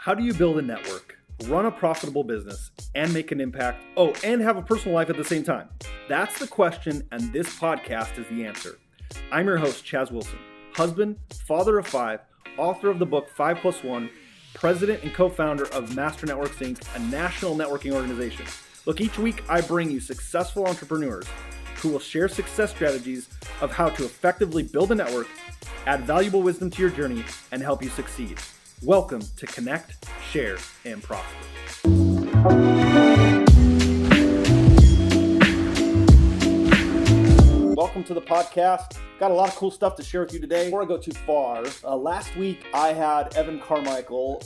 How do you build a network, run a profitable business, and make an impact? Oh, and have a personal life at the same time? That's the question, and this podcast is the answer. I'm your host, Chaz Wilson, husband, father of five, author of the book 5+1, president and co-founder of Master Networks Inc., a national networking organization. Look, each week I bring you successful entrepreneurs who will share success strategies of how to effectively build a network, add valuable wisdom to your journey, and help you succeed. Welcome to Connect, Share, and Prosper. Welcome to the podcast. Got a lot of cool stuff to share with you today. Before I go too far, last week I had Evan Carmichael.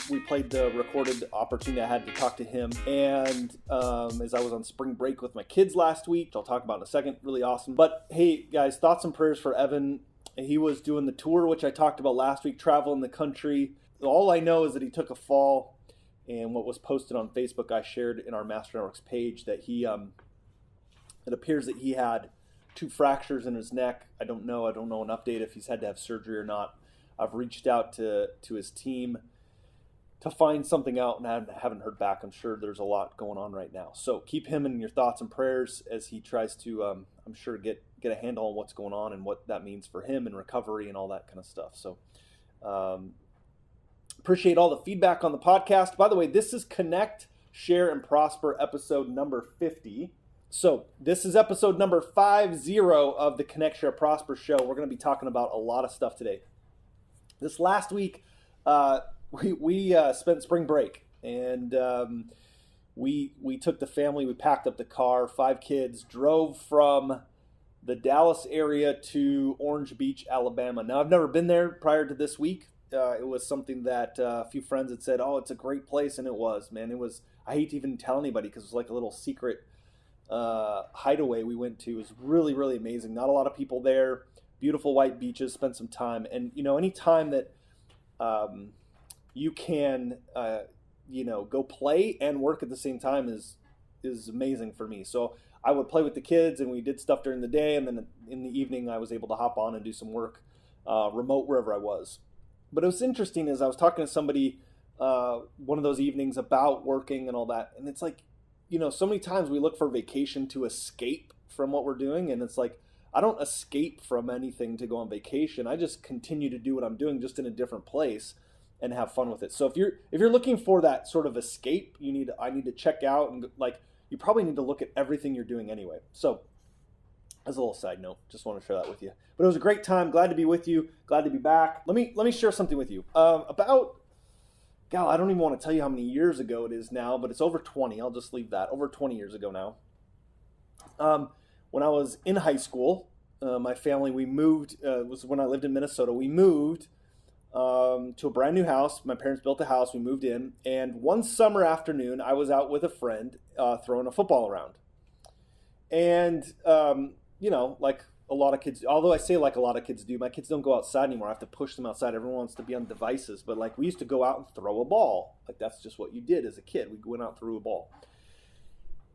We played the recorded opportunity I had to talk to him. And as I was on spring break with my kids last week, which I'll talk about in a second, really awesome. But hey, guys, thoughts and prayers for Evan. He was doing the tour, which I talked about last week, traveling the country. All I know is that he took a fall, and what was posted on Facebook, I shared in our Master Networks page that it appears that he had 2 fractures in his neck. I don't know an update if he's had to have surgery or not. I've reached out to his team to find something out, and I haven't heard back. I'm sure there's a lot going on right now. So keep him in your thoughts and prayers as he tries to, I'm sure, get a handle on what's going on and what that means for him and recovery and all that kind of stuff. So appreciate all the feedback on the podcast. By the way, this is Connect, Share, and Prosper episode number 50. So this is episode number 50 of the Connect, Share, Prosper show. We're going to be talking about a lot of stuff today. This last week, we spent spring break, and we took the family. We packed up the car, 5 kids, drove from the Dallas area to Orange Beach, Alabama. Now, I've never been there prior to this week. It was something that a few friends had said, oh, it's a great place, and it was, man. It was. I hate to even tell anybody because it was like a little secret hideaway we went to. It was really, really amazing. Not a lot of people there. Beautiful white beaches. Spent some time, and any time that you can go play and work at the same time is amazing for me. So I would play with the kids, and we did stuff during the day, and then in the evening I was able to hop on and do some work remote wherever I was. But it was interesting as I was talking to somebody one of those evenings about working and all that, and it's like, so many times we look for vacation to escape from what we're doing, and it's like, I don't escape from anything to go on vacation. I just continue to do what I'm doing, just in a different place, and have fun with it. So if you're looking for that sort of escape, I need to check out, and you probably need to look at everything you're doing anyway. So as a little side note, just want to share that with you. But it was a great time. Glad to be with you. Glad to be back. Let me share something with you about. God, I don't even want to tell you how many years ago it is now, but it's over 20. I'll just leave that. Over 20 years ago now. When I was in high school, my family, we moved. It was when I lived in Minnesota. We moved to a brand new house. My parents built a house. We moved in. And one summer afternoon, I was out with a friend throwing a football around. And, like a lot of kids, although I say like a lot of kids do, my kids don't go outside anymore. I have to push them outside. Everyone wants to be on devices. But we used to go out and throw a ball. That's just what you did as a kid. We went out and threw a ball.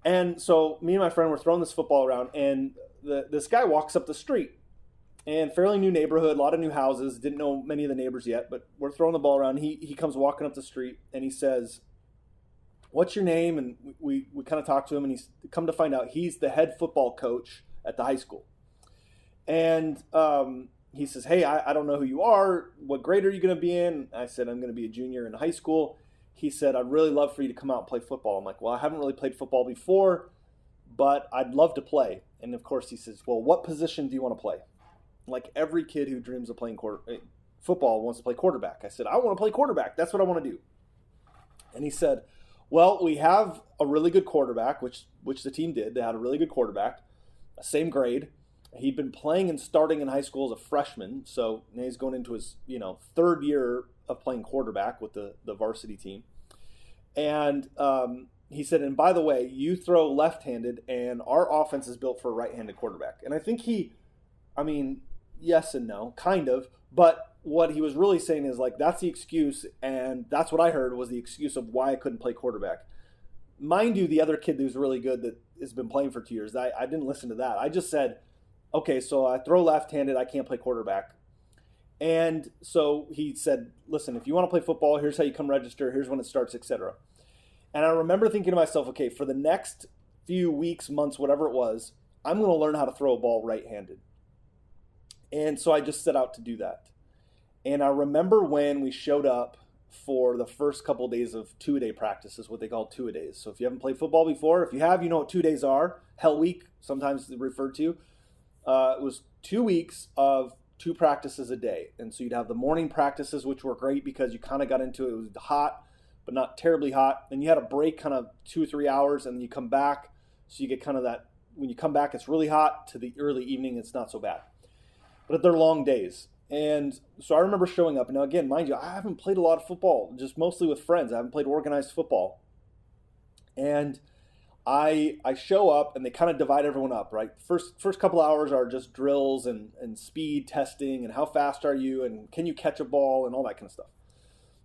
And so me and my friend were throwing this football around, and this guy walks up the street. And fairly new neighborhood, a lot of new houses. Didn't know many of the neighbors yet, but we're throwing the ball around. He comes walking up the street, and he says, "What's your name?" And we kind of talk to him, and he's come to find out he's the head football coach at the high school. And he says, "Hey, I don't know who you are. What grade are you going to be in?" I said, "I'm going to be a junior in high school." He said, "I'd really love for you to come out and play football." I'm like, "Well, I haven't really played football before, but I'd love to play." And of course he says, "Well, what position do you want to play?" Like every kid who dreams of playing football wants to play quarterback. I said, "I want to play quarterback. That's what I want to do." And he said, "Well, we have a really good quarterback," which the team did. They had a really good quarterback, same grade. He'd been playing and starting in high school as a freshman, so now he's going into his 3rd year of playing quarterback with the varsity team. And he said, "And by the way, you throw left-handed, and our offense is built for a right-handed quarterback." And I think yes and no, kind of, but what he was really saying is that's the excuse, and that's what I heard was the excuse of why I couldn't play quarterback. Mind you, the other kid who's really good that has been playing for 2 years, I didn't listen to that. I just said, okay, so I throw left-handed, I can't play quarterback. And so he said, listen, if you want to play football, here's how you come register, here's when it starts, etc. And I remember thinking to myself, okay, for the next few weeks, months, whatever it was, I'm going to learn how to throw a ball right-handed. And so I just set out to do that. And I remember when we showed up for the first couple of days of two-a-day practices, what they call two-a-days. So if you haven't played football before, if you have, you know what 2 days are. Hell Week, sometimes referred to. It was 2 weeks of 2 practices a day. And so you'd have the morning practices, which were great because you kind of got into it. It was hot, but not terribly hot. And you had a break kind of 2 or 3 hours, and then you come back. So you get kind of that, when you come back, it's really hot. To the early evening, it's not so bad. But they're long days. And so I remember showing up. And now, again, mind you, I haven't played a lot of football, just mostly with friends. I haven't played organized football. And I show up, and they kind of divide everyone up, right? First couple hours are just drills and speed testing and how fast are you and can you catch a ball and all that kind of stuff.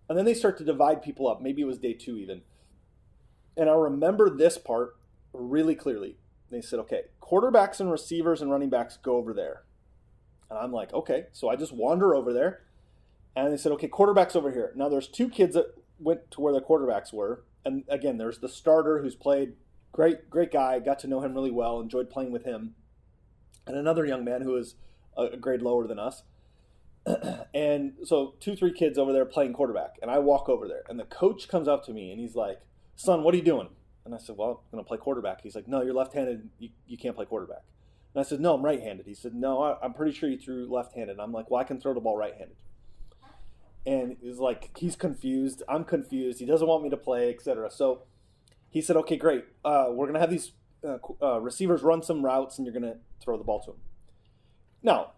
And then they start to divide people up. Maybe it was day 2 even. And I remember this part really clearly. They said, okay, quarterbacks and receivers and running backs go over there. And I'm like, okay. So I just wander over there. And they said, okay, quarterback's over here. Now there's 2 kids that went to where the quarterbacks were. And again, there's the starter who's played. Great guy. Got to know him really well. Enjoyed playing with him. And another young man who is a grade lower than us. And so 2-3 kids over there playing quarterback. And I walk over there. And the coach comes up to me and he's like, son, what are you doing? And I said, well, I'm going to play quarterback. He's like, no, you're left-handed. You can't play quarterback. And I said, no, I'm right-handed. He said, no, I'm pretty sure you threw left-handed. And I'm like, well, I can throw the ball right-handed. And he's like, he's confused. I'm confused. He doesn't want me to play, etc. So he said, okay, great. We're going to have these receivers run some routes, and you're going to throw the ball to them. Now,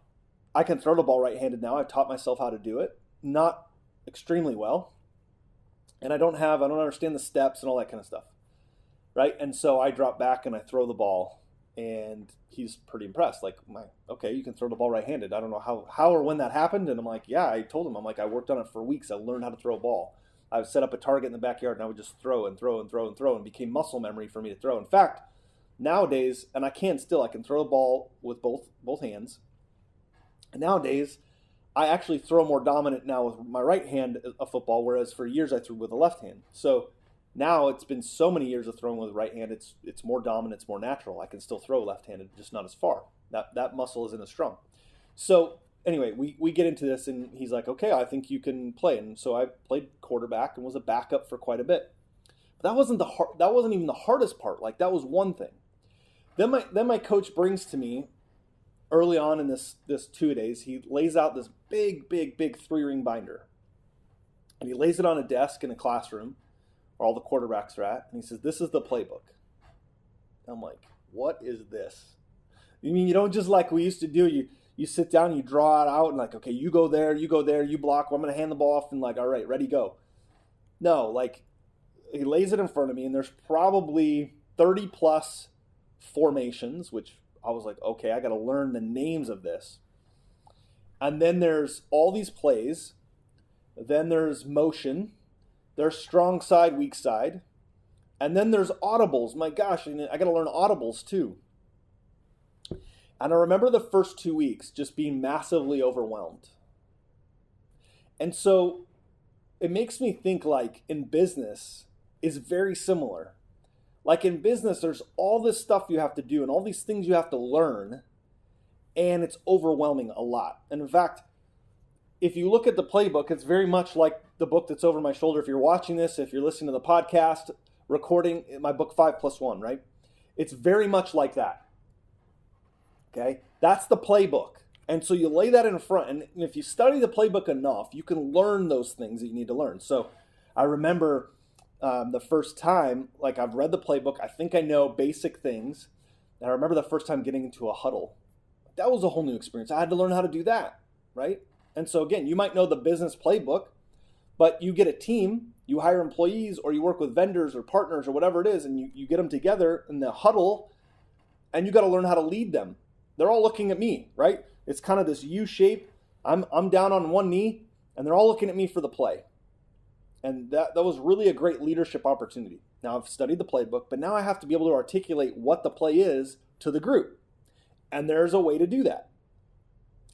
I can throw the ball right-handed now. I've taught myself how to do it. Not extremely well. And I don't understand the steps and all that kind of stuff. Right? And so I drop back and I throw the ball, and he's pretty impressed. Like, okay, you can throw the ball right-handed. I don't know how or when that happened. And I'm like, yeah, I told him. I'm like, I worked on it for weeks. I learned how to throw a ball. I would set up a target in the backyard, and I would just throw and throw and throw and throw, and it became muscle memory for me to throw. In fact, nowadays, and I can throw the ball with both hands. And nowadays, I actually throw more dominant now with my right hand of football, whereas for years I threw with the left hand. So now it's been so many years of throwing with the right hand, it's more dominant, it's more natural. I can still throw left-handed, just not as far. That muscle isn't as strong. So anyway, we get into this, and he's like, okay, I think you can play. And so I played quarterback and was a backup for quite a bit. But that wasn't even the hardest part. Like, that was one thing. Then my coach brings to me early on in this 2 days, he lays out this big 3-ring binder. And he lays it on a desk in a classroom where all the quarterbacks are at. And he says, this is the playbook. I'm like, what is this? You mean you don't just like we used to do, you sit down, you draw it out, and like, okay, you go there, you block, well, I'm going to hand the ball off, and like, all right, ready, go. No, like, he lays it in front of me, and there's probably 30 plus formations, which I was like, okay, I got to learn the names of this. And then there's all these plays. Then there's motion. There's strong side, weak side. And then there's audibles. My gosh, I got to learn audibles too. And I remember the first 2 weeks just being massively overwhelmed. And so it makes me think, like, in business is very similar. Like, in business, there's all this stuff you have to do and all these things you have to learn, and it's overwhelming a lot. And in fact, if you look at the playbook, it's very much like the book that's over my shoulder. If you're watching this, if you're listening to the podcast, recording my book 5+1, right? It's very much like that. Okay? That's the playbook. And so you lay that in front, and if you study the playbook enough, you can learn those things that you need to learn. So I remember the first time, like, I've read the playbook, I think I know basic things, and I remember the first time getting into a huddle. That was a whole new experience. I had to learn how to do that, right? And so again, you might know the business playbook, but you get a team, you hire employees, or you work with vendors or partners or whatever it is, and you get them together in the huddle, and you got to learn how to lead them. They're all looking at me, right? It's kind of this U shape. I'm down on one knee, and they're all looking at me for the play. And that was really a great leadership opportunity. Now, I've studied the playbook, but now I have to be able to articulate what the play is to the group. And there's a way to do that.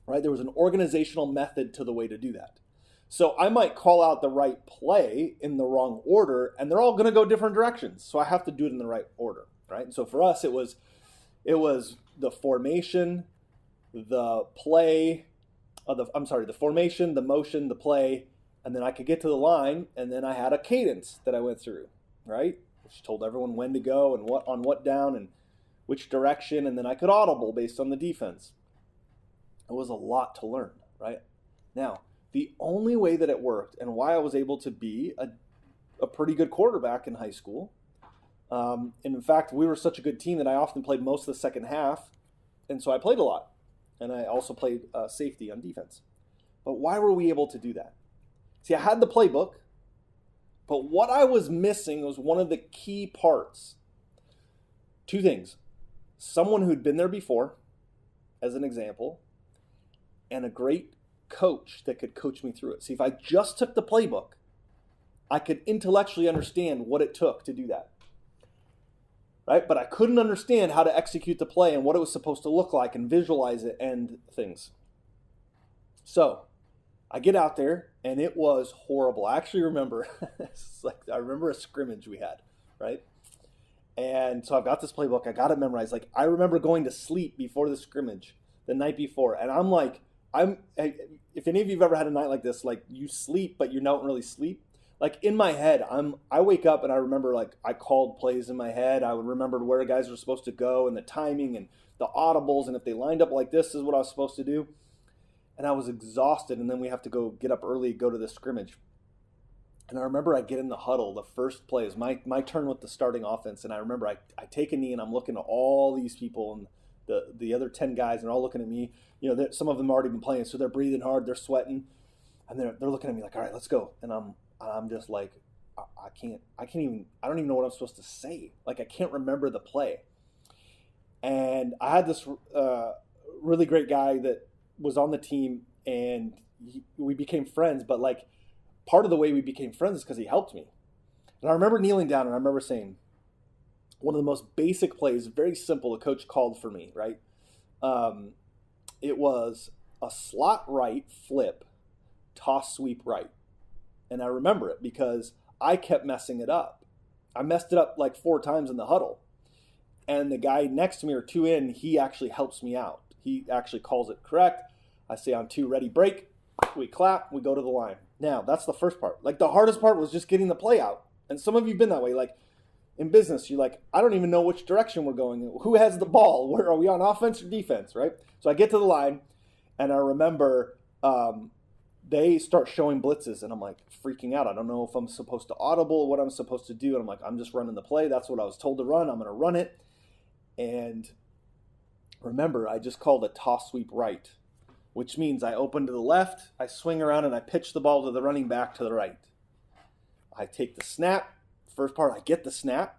right? There was an organizational method to the way to do that. So I might call out the right play in the wrong order, and they're all going to go different directions. So I have to do it in the right order, right? And so for us, it was the formation, the play, the formation, the motion, the play, and then I could get to the line, and then I had a cadence that I went through, right? Which told everyone when to go and what down and which direction, and then I could audible based on the defense. It was a lot to learn, right? Now, the only way that it worked and why I was able to be a pretty good quarterback in high school, and in fact, we were such a good team that I often played most of the second half, and so I played a lot. And I also played safety on defense. But why were we able to do that? See, I had the playbook, but what I was missing was one of the key parts. Two things. Someone who'd been there before, as an example, and a great coach that could coach me through it. See, if I just took the playbook, I could intellectually understand what it took to do that. Right? But I couldn't understand how to execute the play and what it was supposed to look like and visualize it and things. So I get out there and it was horrible. I actually remember, I remember a scrimmage we had, right? And so I've got this playbook. I got it memorized. Like I remember going to sleep before the scrimmage the night before. And I'm like, if any of you have ever had a night like this, like you sleep, but you don't really sleep. Like in my head, I wake up and I remember like I called plays in my head. I would remember where guys were supposed to go and the timing and the audibles. And if they lined up like this is what I was supposed to do. And I was exhausted. And then we have to go get up early, go to the scrimmage. And I remember I get in the huddle. The first play is my turn with the starting offense. And I remember I take a knee and I'm looking at all these people and the other 10 guys. And they're all looking at me. You know, some of them already been playing. So they're breathing hard. They're sweating. And they're looking at me like, all right, let's go. And I'm just like, I don't even know what I'm supposed to say. Like, I can't remember the play. And I had this really great guy that was on the team, and we became friends. But, like, part of the way we became friends is because he helped me. And I remember kneeling down, and I remember saying, one of the most basic plays, very simple, the coach called for me, right? It was a slot right flip, toss sweep right. And I remember it because I kept messing it up. I messed it up like 4 times in the huddle. And the guy next to me, or 2 in, he actually helps me out. He actually calls it correct. I say on 2, ready, break. We clap, we go to the line. Now, that's the first part. Like the hardest part was just getting the play out. And some of you have been that way. Like in business, you're like, I don't even know which direction we're going. Who has the ball? Where are we, on offense or defense, right? So I get to the line, and I remember they start showing blitzes, and I'm like freaking out. I don't know if I'm supposed to audible, what I'm supposed to do. And I'm like, I'm just running the play. That's what I was told to run. I'm going to run it. And remember, I just called a toss sweep right, which means I open to the left, I swing around, and I pitch the ball to the running back to the right. I take the snap. First part, I get the snap,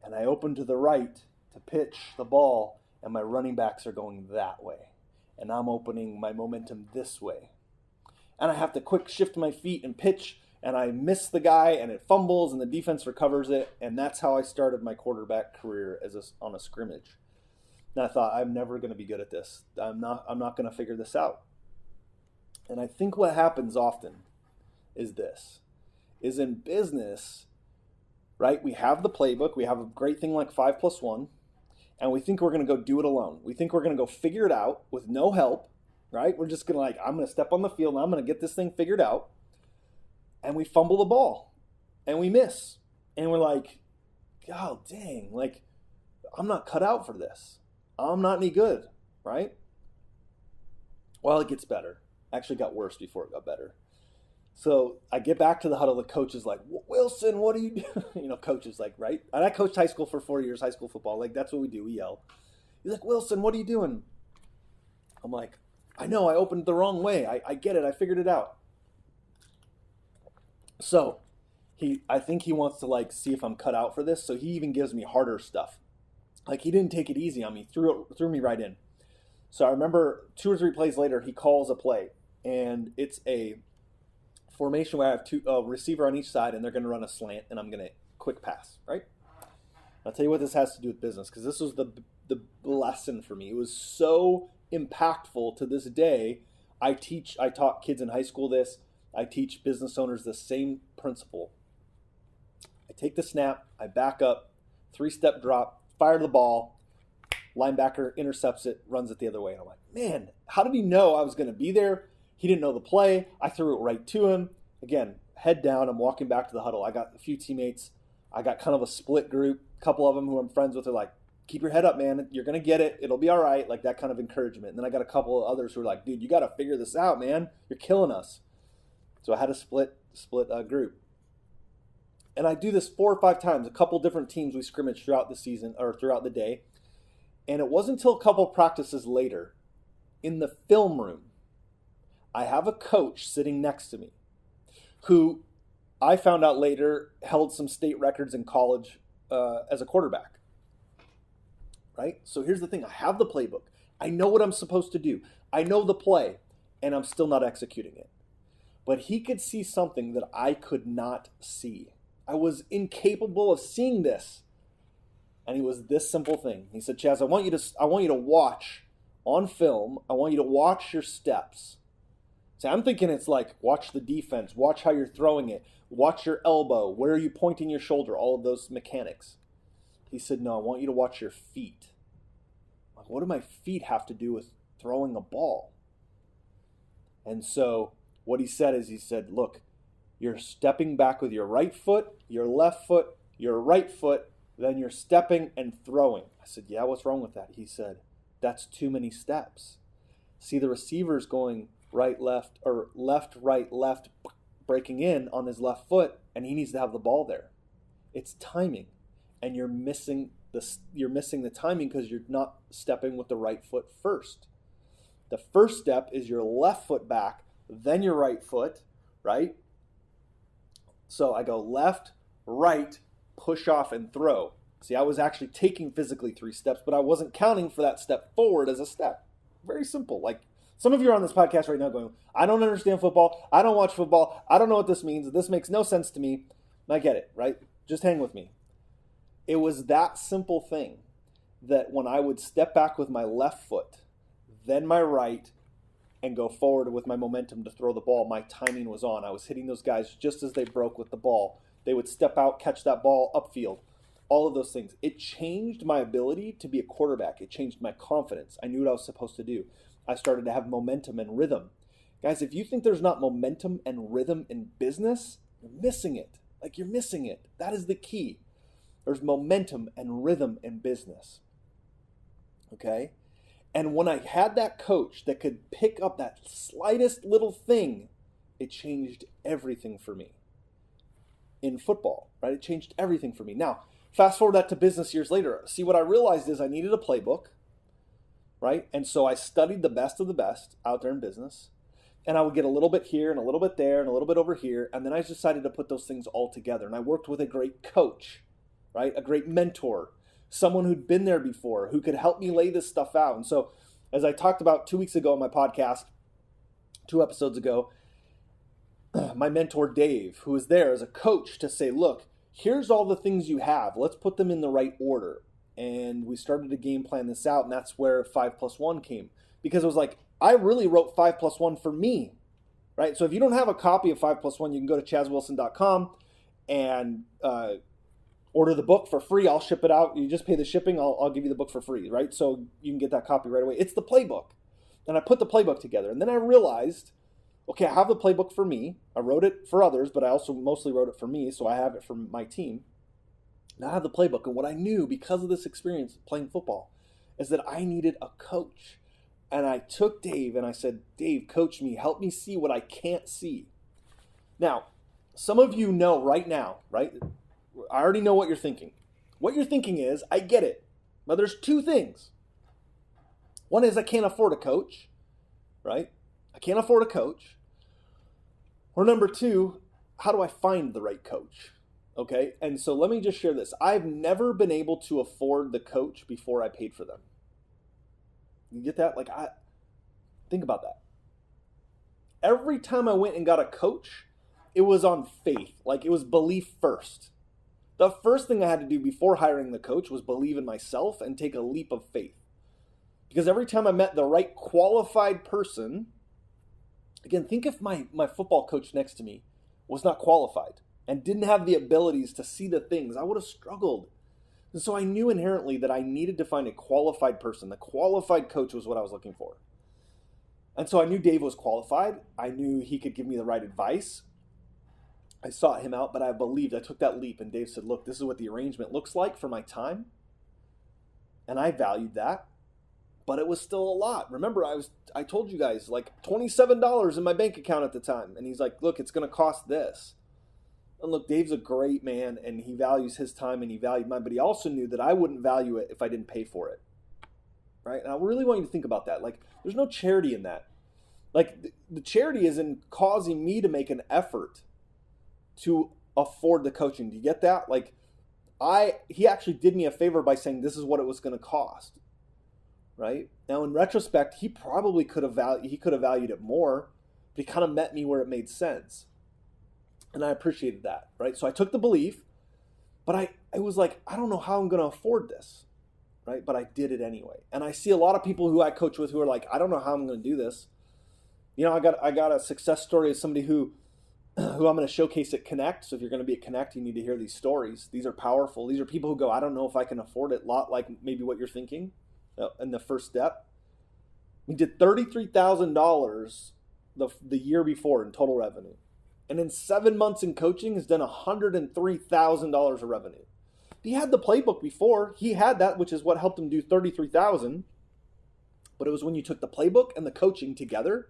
and I open to the right to pitch the ball, and my running backs are going that way. And I'm opening my momentum this way. And I have to quick shift my feet and pitch, and I miss the guy, and it fumbles, and the defense recovers it, and that's how I started my quarterback career on a scrimmage. And I thought, I'm never going to be good at this. I'm not going to figure this out. And I think what happens often is in business, right? We have the playbook. We have a great thing like 5+1, and we think we're going to go do it alone. We think we're going to go figure it out with no help. Right? We're just going to I'm going to step on the field and I'm going to get this thing figured out. And we fumble the ball and we miss. And we're like, God dang, like I'm not cut out for this. I'm not any good, right? Well, it gets better. Actually got worse before it got better. So I get back to the huddle. The coach is like, Wilson, what are you doing? You know, coach is like, right? And I coached high school for 4 years, high school football. Like that's what we do. We yell. He's like, Wilson, what are you doing? I'm like, I know I opened the wrong way. I get it. I figured it out. So I think he wants to like see if I'm cut out for this. So he even gives me harder stuff. Like he didn't take it easy on me, threw me right in. So I remember 2 or 3 plays later, he calls a play, and it's a formation where I have a receiver on each side, and they're going to run a slant, and I'm going to quick pass, right? I'll tell you what this has to do with business, because this was the lesson for me. It was so impactful to this day. I taught kids in high school this. I teach business owners the same principle. I take the snap, I back up, 3-step drop, fire the ball, linebacker intercepts it, runs it the other way. And I'm like, man, how did he know I was going to be there? He didn't know the play. I threw it right to him. Again, head down, I'm walking back to the huddle. I got a few teammates. I got kind of a split group. A couple of them who I'm friends with are like, keep your head up, man. You're going to get it. It'll be all right. Like that kind of encouragement. And then I got a couple of others who are like, dude, you got to figure this out, man. You're killing us. So I had a split group. And I do this 4 or 5 times. A couple different teams we scrimmage throughout the season or throughout the day. And it wasn't until a couple practices later, in the film room, I have a coach sitting next to me who I found out later held some state records in college as a quarterback. Right? So here's the thing. I have the playbook. I know what I'm supposed to do. I know the play, and I'm still not executing it. But he could see something that I could not see. I was incapable of seeing this. And he was this simple thing. He said, Chaz, I want you to watch on film. I want you to watch your steps. So I'm thinking it's like, watch the defense, watch how you're throwing it, watch your elbow, where are you pointing your shoulder, all of those mechanics. He said, no, I want you to watch your feet. Like, what do my feet have to do with throwing a ball? And so what he said is, he said, look, you're stepping back with your right foot, your left foot, your right foot, then you're stepping and throwing. I said, yeah, what's wrong with that? He said, that's too many steps. See, the receiver's going right, left, or left, right, left, breaking in on his left foot, and he needs to have the ball there. It's timing, and you're missing the timing because you're not stepping with the right foot first. The first step is your left foot back, then your right foot, right? So I go left, right, push off, and throw. See, I was actually taking physically 3 steps, but I wasn't counting for that step forward as a step. Very simple. Like, some of you are on this podcast right now going, I don't understand football. I don't watch football. I don't know what this means. This makes no sense to me. I get it, right? Just hang with me. It was that simple thing that when I would step back with my left foot, then my right, and go forward with my momentum to throw the ball, my timing was on. I was hitting those guys just as they broke with the ball. They would step out, catch that ball upfield. All of those things. It changed my ability to be a quarterback. It changed my confidence. I knew what I was supposed to do. I started to have momentum and rhythm. Guys, if you think there's not momentum and rhythm in business, you're missing it. Like, you're missing it. That is the key. There's momentum and rhythm in business. Okay? And when I had that coach that could pick up that slightest little thing, it changed everything for me. In football, right? It changed everything for me. Now, fast forward that to business years later. See, what I realized is I needed a playbook, right? And so I studied the best of the best out there in business. And I would get a little bit here and a little bit there and a little bit over here. And then I decided to put those things all together. And I worked with a great coach, right? A great mentor, someone who'd been there before, who could help me lay this stuff out. And so, as I talked about 2 weeks ago on my podcast, 2 episodes ago, my mentor Dave, who was there as a coach to say, look, here's all the things you have. Let's put them in the right order. And we started to game plan this out, and that's where 5+1 came. Because it was like, I really wrote 5+1 for me, right? So if you don't have a copy of 5+1, you can go to chazwilson.com and order the book for free. I'll ship it out. You just pay the shipping. I'll give you the book for free, right? So you can get that copy right away. It's the playbook. And I put the playbook together. And then I realized, okay, I have the playbook for me. I wrote it for others, but I also mostly wrote it for me, so I have it for my team. Now I have the playbook. And what I knew because of this experience playing football is that I needed a coach. And I took Dave and I said, Dave, coach me. Help me see what I can't see. Now, some of you know right now, right? I already know what you're thinking. What you're thinking is, I get it. But there's 2 things. One is I can't afford a coach, right? I can't afford a coach. Or number 2, how do I find the right coach? Okay, and so let me just share this. I've never been able to afford the coach before I paid for them. You get that? Think about that. Every time I went and got a coach, it was on faith. Like, it was belief first. The first thing I had to do before hiring the coach was believe in myself and take a leap of faith. Because every time I met the right qualified person, again, think if my football coach next to me was not qualified and didn't have the abilities to see the things, I would have struggled. And so I knew inherently that I needed to find a qualified person. The qualified coach was what I was looking for. And so I knew Dave was qualified. I knew he could give me the right advice. I sought him out, but I took that leap. And Dave said, look, this is what the arrangement looks like for my time. And I valued that. But it was still a lot. Remember, I told you guys, like $27 in my bank account at the time. And he's like, look, it's going to cost this. And look, Dave's a great man, and he values his time, and he valued mine. But he also knew that I wouldn't value it if I didn't pay for it. Right? And I really want you to think about that. Like, there's no charity in that. Like, the charity is in causing me to make an effort to afford the coaching. Do you get that? Like, he actually did me a favor by saying this is what it was going to cost. Right? Now, in retrospect, he probably could have valued it more, but he kind of met me where it made sense. And I appreciated that, right? So I took the belief, but I was like, I don't know how I'm going to afford this, right? But I did it anyway. And I see a lot of people who I coach with who are like, I don't know how I'm going to do this. You know, I got a success story of somebody who I'm going to showcase at Connect. So if you're going to be at Connect, you need to hear these stories. These are powerful. These are people who go, I don't know if I can afford it. A lot like maybe what you're thinking. In the first step, we did $33,000 the year before in total revenue, and in 7 months in coaching has done $103,000 of revenue. He had the playbook before; he had that, which is what helped him do $33,000. But it was when you took the playbook and the coaching together,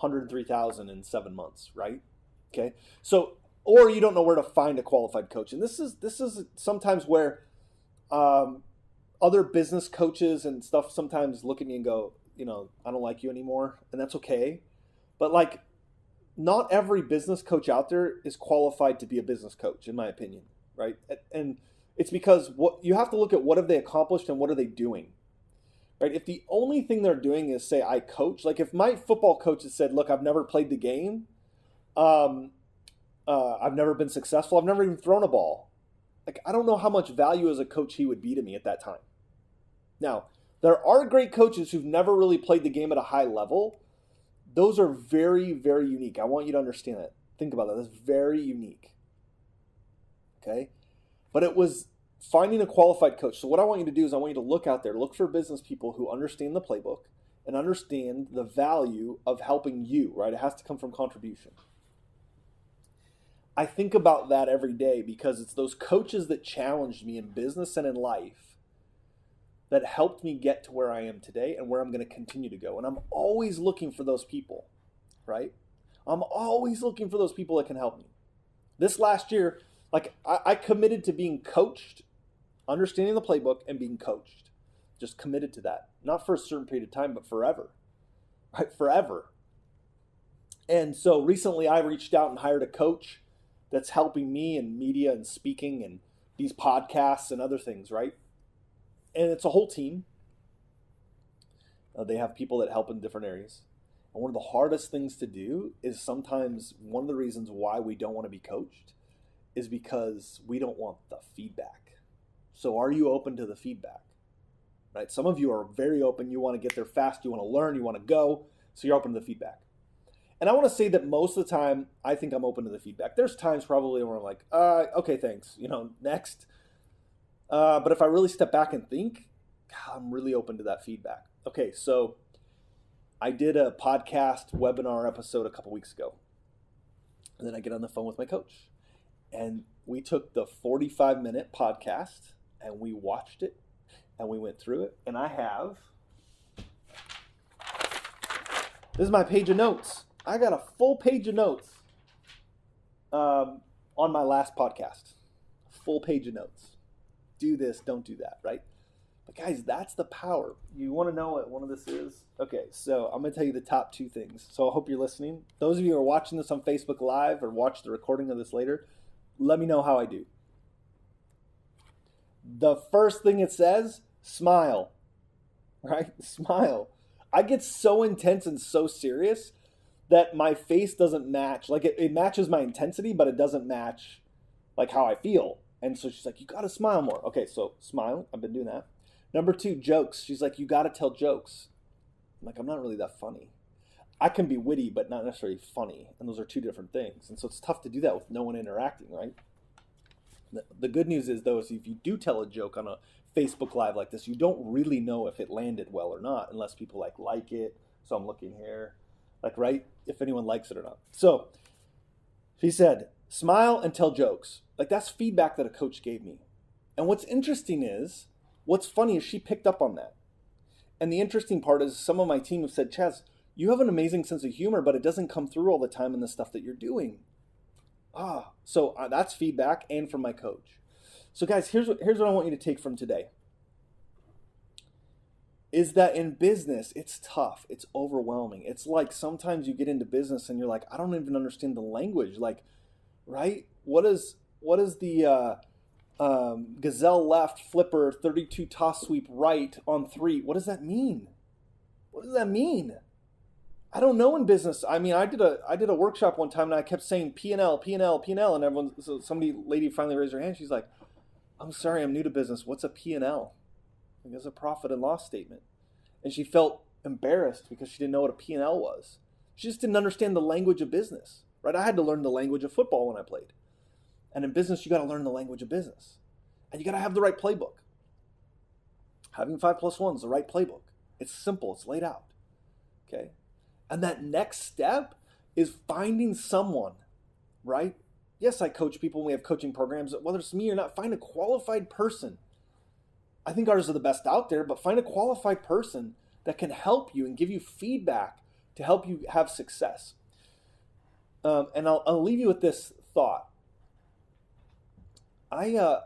$103,000 in 7 months, right? Okay, so or you don't know where to find a qualified coach, and this is sometimes where. Other business coaches and stuff sometimes look at me and go, you know, I don't like you anymore. And that's okay. But like, not every business coach out there is qualified to be a business coach, in my opinion. Right. And it's because what you have to look at what have they accomplished and what are they doing. Right. If the only thing they're doing is say, I coach, like if my football coach had said, look, I've never played the game. I've never been successful. I've never even thrown a ball. Like, I don't know how much value as a coach he would be to me at that time. Now, there are great coaches who've never really played the game at a high level. Those are very, very unique. I want you to understand that. Think about that. That's very unique. Okay? But it was finding a qualified coach. So what I want you to do is I want you to look out there, look for business people who understand the playbook and understand the value of helping you, right? It has to come from contribution. I think about that every day because it's those coaches that challenged me in business and in life that helped me get to where I am today and where I'm going to continue to go. And I'm always looking for those people, right? I'm always looking for those people that can help me. This last year, like I committed to being coached, understanding the playbook and being coached. Just committed to that. Not for a certain period of time, but forever, right? Forever. And so recently I reached out and hired a coach that's helping me in media and speaking and these podcasts and other things, right? And it's a whole team. They have people that help in different areas. And one of the hardest things to do is sometimes one of the reasons why we don't want to be coached is because we don't want the feedback. So are you open to the feedback? Right? Some of you are very open. You want to get there fast. You want to learn. You want to go. So you're open to the feedback. And I want to say that most of the time, I think I'm open to the feedback. There's times probably where I'm like, okay, thanks. You know, next. But if I really step back and think, God, I'm really open to that feedback. Okay, so I did a podcast webinar episode a couple weeks ago. And then I get on the phone with my coach. And we took the 45-minute podcast and we watched it and we went through it. And I have, this is my page of notes. I got a full page of notes on my last podcast. Full page of notes. Do this, don't do that, right? But guys, that's the power. You want to know what one of this is? Okay, so I'm going to tell you the top two things. So I hope you're listening. Those of you who are watching this on Facebook Live or watch the recording of this later, let me know how I do. The first thing it says, smile, right? Smile. I get so intense and so serious that my face doesn't match. Like it matches my intensity, but it doesn't match like how I feel. And so she's like, you got to smile more. Okay, so smile. I've been doing that. Number 2, jokes. She's like, you got to tell jokes. I'm like, I'm not really that funny. I can be witty, but not necessarily funny. And those are 2 different things. And so it's tough to do that with no one interacting, right? The good news is, though, is if you do tell a joke on a Facebook Live like this, you don't really know if it landed well or not, unless people like it. So I'm looking here, right? If anyone likes it or not. So she said, smile and tell jokes. That's feedback that a coach gave me. And what's interesting is, what's funny is she picked up on that. And the interesting part is some of my team have said, Chaz, you have an amazing sense of humor, but it doesn't come through all the time in the stuff that you're doing. So that's feedback and from my coach. So guys, here's what I want you to take from today. Is that in business, it's tough. It's overwhelming. It's like sometimes you get into business and you're like, I don't even understand the language. Right? What is the gazelle left, flipper, 32 toss sweep right on 3? What does that mean? What does that mean? I don't know in business. I mean, I did a workshop one time and I kept saying P&L, P&L, P&L, and lady finally raised her hand. She's like, I'm sorry, I'm new to business. What's a P&L? It's a profit and loss statement. And she felt embarrassed because she didn't know what a P&L was. She just didn't understand the language of business, right? I had to learn the language of football when I played. And in business, you got to learn the language of business. And you got to have the right playbook. Having 5+1 is the right playbook. It's simple. It's laid out. Okay? And that next step is finding someone, right? Yes, I coach people and we have coaching programs. Whether it's me or not, find a qualified person. I think ours are the best out there, but find a qualified person that can help you and give you feedback to help you have success. And I'll leave you with this thought. I've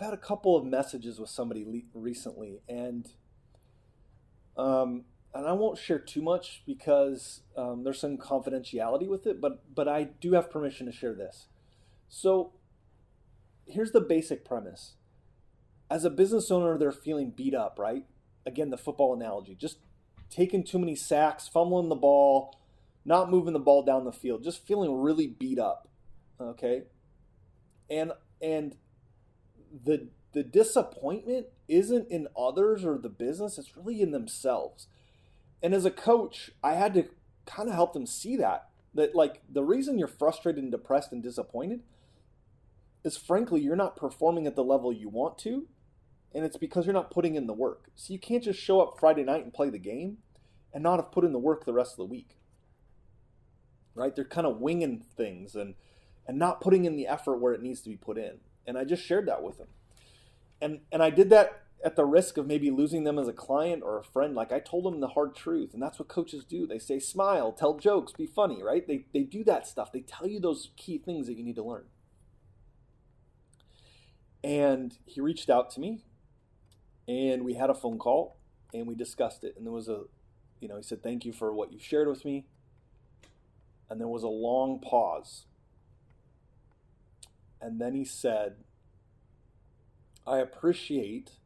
had a couple of messages with somebody recently, and I won't share too much because there's some confidentiality with it, but I do have permission to share this. So here's the basic premise. As a business owner, they're feeling beat up, right? Again, the football analogy, just taking too many sacks, fumbling the ball, not moving the ball down the field, just feeling really beat up, okay? And the disappointment isn't in others or the business, it's really in themselves. And as a coach, I had to kind of help them see that the reason you're frustrated and depressed and disappointed is frankly, you're not performing at the level you want to, and it's because you're not putting in the work. So you can't just show up Friday night and play the game and not have put in the work the rest of the week, right? They're kind of winging things and not putting in the effort where it needs to be put in. And I just shared that with them. And I did that at the risk of maybe losing them as a client or a friend. I told them the hard truth, and that's what coaches do. They say, smile, tell jokes, be funny, right? They do that stuff. They tell you those key things that you need to learn. And he reached out to me, and we had a phone call, and we discussed it. And there was he said, thank you for what you shared with me. And there was a long pause. And then he said, I appreciate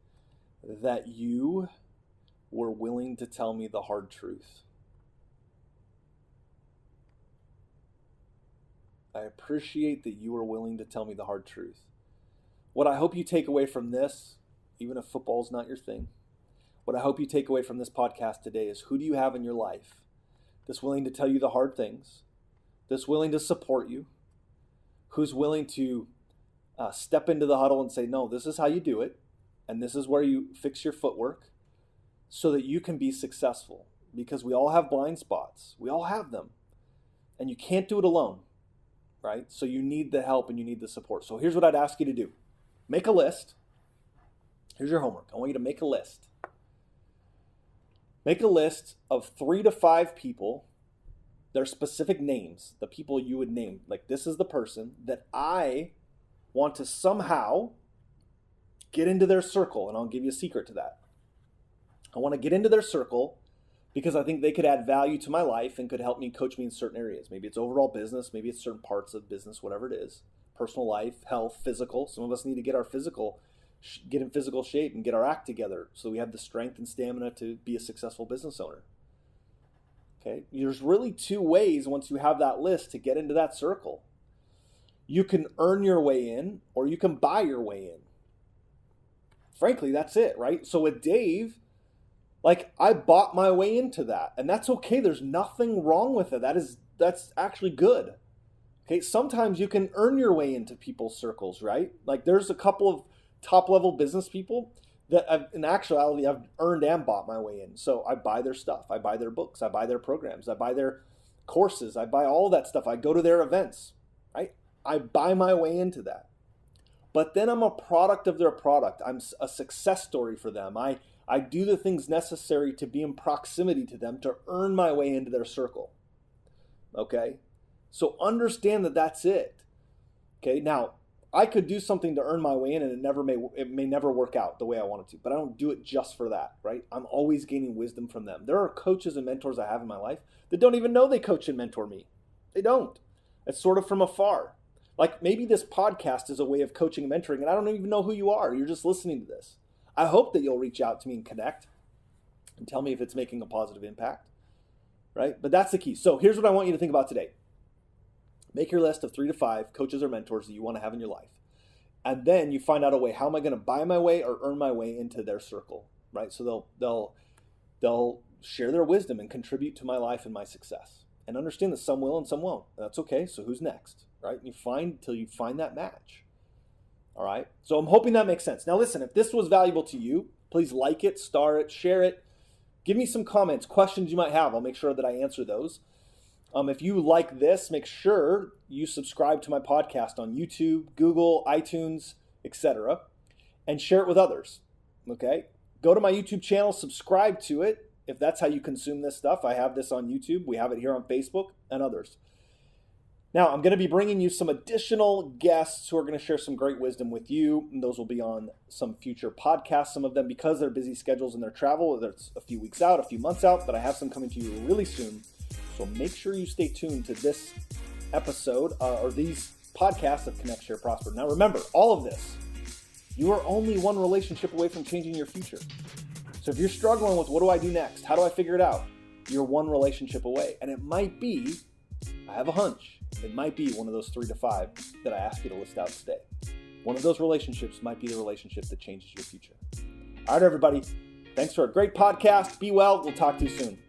that you were willing to tell me the hard truth. I appreciate that you were willing to tell me the hard truth. What I hope you take away from this, even if football's not your thing, what I hope you take away from this podcast today is, who do you have in your life that's willing to tell you the hard things, that's willing to support you, who's willing to step into the huddle and say, no, this is how you do it, and this is where you fix your footwork so that you can be successful, because we all have blind spots. We all have them, and you can't do it alone, right? So you need the help and you need the support. So here's what I'd ask you to do. Make a list. Here's your homework. I want you to make a list. Make a list of 3 to 5 people, their specific names, the people you would name. This is the person that I want to somehow get into their circle, and I'll give you a secret to that. I want to get into their circle because I think they could add value to my life and could help me, coach me in certain areas. Maybe it's overall business, maybe it's certain parts of business, whatever it is. Personal life, health, physical. Some of us need to get in physical shape and get our act together so we have the strength and stamina to be a successful business owner. Okay? There's really 2 ways once you have that list to get into that circle. You can earn your way in, or you can buy your way in. Frankly, that's it, right? So with Dave, like, I bought my way into that, and that's okay. There's nothing wrong with it. That's actually good. Okay, sometimes you can earn your way into people's circles, right? Like, there's a couple of top level business people that in actuality I've earned and bought my way in. So I buy their stuff, I buy their books, I buy their programs, I buy their courses, I buy all that stuff. I go to their events, right? I buy my way into that. But then I'm a product of their product. I'm a success story for them. I do the things necessary to be in proximity to them to earn my way into their circle. Okay? So understand that that's it. Okay? Now, I could do something to earn my way in, and it may never work out the way I want it to, but I don't do it just for that, right? I'm always gaining wisdom from them. There are coaches and mentors I have in my life that don't even know they coach and mentor me. They don't. It's sort of from afar. Like, maybe this podcast is a way of coaching and mentoring, and I don't even know who you are. You're just listening to this. I hope that you'll reach out to me and connect and tell me if it's making a positive impact, right? But that's the key. So here's what I want you to think about today. Make your list of 3 to 5 coaches or mentors that you want to have in your life. And then you find out a way, how am I going to buy my way or earn my way into their circle, right? So they'll share their wisdom and contribute to my life and my success. And understand that some will and some won't. That's okay. So who's next, right? You find that match. All right. So I'm hoping that makes sense. Now listen, if this was valuable to you, please like it, star it, share it. Give me some comments, questions you might have. I'll make sure that I answer those. If you like this, make sure you subscribe to my podcast on YouTube, Google, iTunes, etc., and share it with others. Okay? Go to my YouTube channel, subscribe to it if that's how you consume this stuff. I have this on YouTube. We have it here on Facebook and others. Now, I'm going to be bringing you some additional guests who are going to share some great wisdom with you, and those will be on some future podcasts. Some of them, because they're busy schedules and their travel, that's a few weeks out, a few months out, but I have some coming to you really soon. So make sure you stay tuned to this episode or these podcasts of Connect, Share, Prosper. Now remember, all of this, you are only one relationship away from changing your future. So if you're struggling with what do I do next? How do I figure it out? You're one relationship away. And it might be, I have a hunch, it might be one of those 3 to 5 that I asked you to list out today. One of those relationships might be the relationship that changes your future. All right, everybody. Thanks for a great podcast. Be well. We'll talk to you soon.